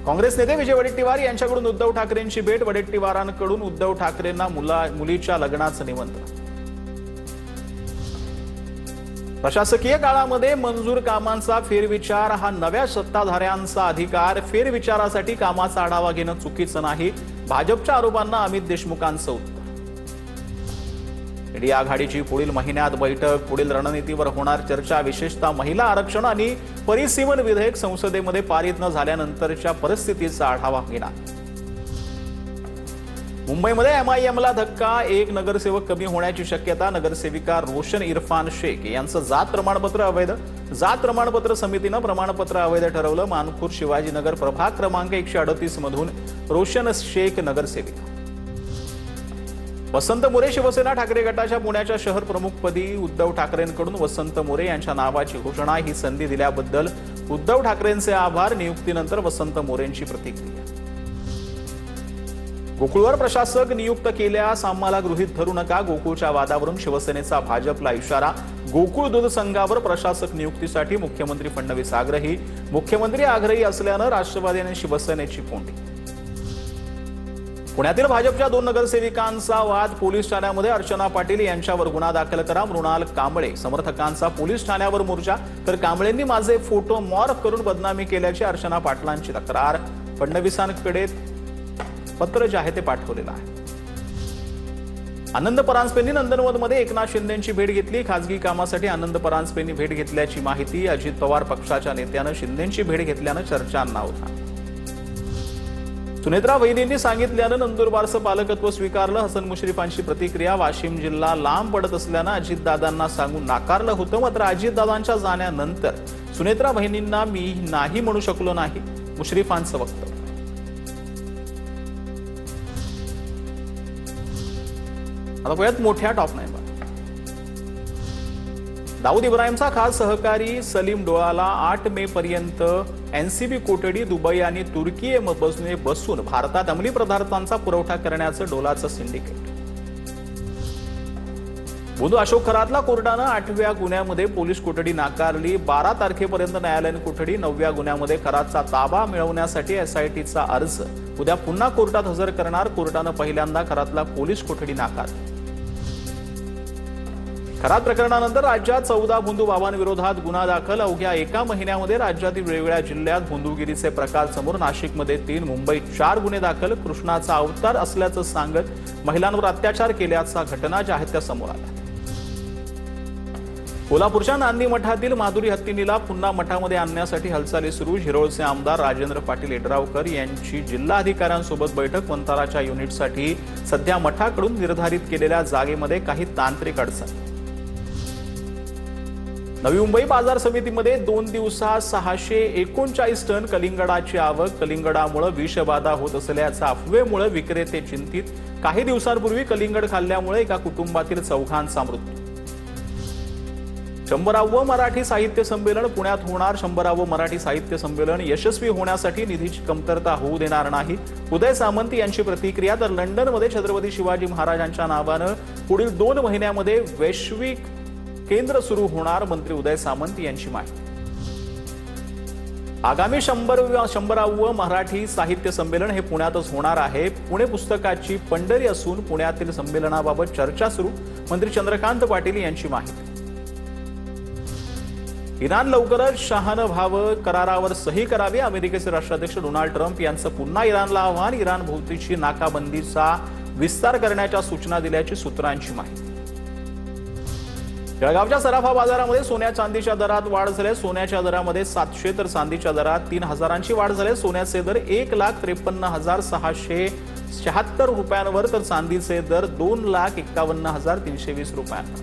काँग्रेस नेते विजय वडेट्टीवार यांच्याकडून उद्धव ठाकरेंची भेट। वडेट्टीवारांकडून उद्धव ठाकरेंना मुलीच्या लग्नाचं निमंत्रण। प्रशासकीय काळामध्ये मंजूर कामांचा फेरविचार हा नव्या सत्ताधाऱ्यांचा अधिकार। फेरविचारासाठी कामाचा आढावा घेणं चुकीचं नाही, भाजपच्या आरोपांना अमित देशमुखांचं उत्तर। इंडिया आघाडीची पुढील महिन्यात बैठक। पुढील रणनीतीवर होणार चर्चा। विशेषतः महिला आरक्षण आणि परिसीमन विधेयक संसदेमध्ये पारित न झाल्यानंतरच्या परिस्थितीचा आढावा घेणार। मुंबईमध्ये एमआयएमला धक्का। एक नगरसेवक कमी होण्याची शक्यता। नगरसेविका रोशन इरफान शेख यांचं जात प्रमाणपत्र अवैध। जात प्रमाणपत्र समितीनं प्रमाणपत्र अवैध ठरवलं। मानखुर्द शिवाजीनगर प्रभाग क्रमांक 138 मधून रोशन शेख नगरसेविका। वसंत मोरे शिवसेना ठाकरे गटाच्या पुण्याच्या शहर प्रमुखपदी उद्धव ठाकरेंकडून वसंत मोरे यांच्या नावाची घोषणा। ही संधी दिल्याबद्दल उद्धव ठाकरेंचे आभार। नियुक्तीनंतर वसंत मोरेंची प्रतिक्रिया। गोकुळवर प्रशासक नियुक्त केल्यास आम्हाला गृहीत धरू नका। गोकुळच्या वादावरून शिवसेनेचा भाजपला इशारा। गोकुळ दूध संघावर प्रशासक नियुक्तीसाठी मुख्यमंत्री फडणवीस आग्रही। मुख्यमंत्री आग्रही असल्यानं राष्ट्रवादी आणि शिवसेनेची कोंडी। पुण्यातील भाजपच्या 2 नगरसेविकांचा वाद। पोलीस ठाण्यामध्ये अर्चना पाटील यांच्यावर गुन्हा दाखल करा। मृणाल कांबळे समर्थकांचा पोलीस ठाण्यावर मोर्चा। तर कांबळेंनी माझे फोटो मॉर्फ करून बदनामी केल्याची अर्चना पाटलांची तक्रार। फडणवीसांकडे पत्र जे आहे ते पाठवलेलं आहे। आनंद परांजपेंनी नंदनवनमध्ये एकनाथ शिंदेंची भेट घेतली। खासगी कामासाठी आनंद परांजपेंनी भेट घेतल्याची माहिती। अजित पवार पक्षाच्या नेत्यानं शिंदेंची भेट घेतल्यानं चर्चांना उधाण। सुनेत्रा वहिनींनी सांगितल्यानं नंदुरबारचं पालकत्व स्वीकारलं। हसन मुश्रीफांची प्रतिक्रिया। वाशिम जिल्हा लांब पडत असल्यानं अजितदादांना सांगून नाकारलं होतं, मात्र अजितदादांच्या जाण्यानंतर सुनेत्रा वहिनींना मी नाही म्हणू शकलो नाही, मुश्रीफांचं वक्तव्य। आता पाहूयात मोठ्या टॉप 9 वर। दाऊद इब्राहिमचा खास सहकारी सलीम डोळाला 8 मे पर्यंत एनसीबी कोठडी। दुबई आणि तुर्कीमध्ये बसून भारतात अंमली पदार्थांचा पुरवठा करण्याचं डोलाचं सिंडिकेट। बुधू अशोक खरातला कोर्टानं 8व्या गुन्ह्यामध्ये पोलीस कोठडी नाकारली। 12 तारखेपर्यंत न्यायालयीन कोठडी। 9व्या गुन्ह्यामध्ये खरातचा ताबा मिळवण्यासाठी एसआयटीचा अर्ज। उद्या पुन्हा कोर्टात हजर करणार। कोर्टानं पहिल्यांदा खरातला पोलीस कोठडी नाकारली। खरात प्रकरणानंतर राज्यात 14 भोंदू बाबांविरोधात गुन्हा दाखल। अवघ्या एका महिन्यामध्ये राज्यातील वेगवेगळ्या जिल्ह्यात भोंदूगिरीचे प्रकार समोर। नाशिकमध्ये 3, मुंबईत 4 गुन्हे दाखल। कृष्णाचा अवतार असल्याचं सांगत महिलांवर अत्याचार केल्याच्या घटना ज्या आहेत त्या समोर आल्या। कोल्हापूरच्या नांदी मठातील माधुरी हत्तीनीला पुन्हा मठामध्ये आणण्यासाठी हालचाली सुरू। शिरोळचे आमदार राजेंद्र पाटील येड्रावकर यांची जिल्हाधिकाऱ्यांसोबत बैठक। वंताराच्या युनिटसाठी सध्या मठाकडून निर्धारित केलेल्या जागेमध्ये काही तांत्रिक अडचण। नवी मुंबई बाजार समितीमध्ये 2 दिवसात 639 टन कलिंगडाची आवक। कलिंगडामुळे विषबाधा होत असल्याच्या अफवेमुळे विक्रेते चिंतित। काही दिवसांपूर्वी कलिंगड खाल्ल्यामुळे एका कुटुंबातील 4घांचा मृत्यू। 100वे मराठी साहित्य संमेलन पुण्यात होणार। 100वे मराठी साहित्य संमेलन यशस्वी होण्यासाठी निधीची कमतरता होऊ देणार नाही, उदय सामंत यांची प्रतिक्रिया। तर लंडनमध्ये छत्रपती शिवाजी महाराजांच्या नावानं पुढील 2 महिन्यामध्ये वैश्विक केंद्र सुरू होणार, मंत्री उदय सामंत यांची माहिती। आगामी 100वे मराठी साहित्य संमेलन हे पुण्यातच होणार आहे। पुणे पुस्तकाची पंढरी असून पुण्यातील संमेलनाबाबत चर्चा सुरू, मंत्री चंद्रकांत पाटील यांची माहिती। इराण लवकरच शहानभाव करारावर सही करावी। अमेरिकेचे राष्ट्राध्यक्ष डोनाल्ड ट्रम्प यांचं पुन्हा इराणला आव्हान। इराण भोवतीची नाकाबंदीचा विस्तार करण्याच्या सूचना दिल्याची सूत्रांची माहिती। जळगावच्या सराफा बाजारामध्ये सोन्या चांदीच्या दरात वाढ झाली। सोन्याच्या दरामध्ये 700 तर चांदीच्या दरात 3000ची वाढ झाली। सोन्याचे दर 1,53,676 रुपयांवर तर चांदीचे दर 2,51,320 रुपयांवर।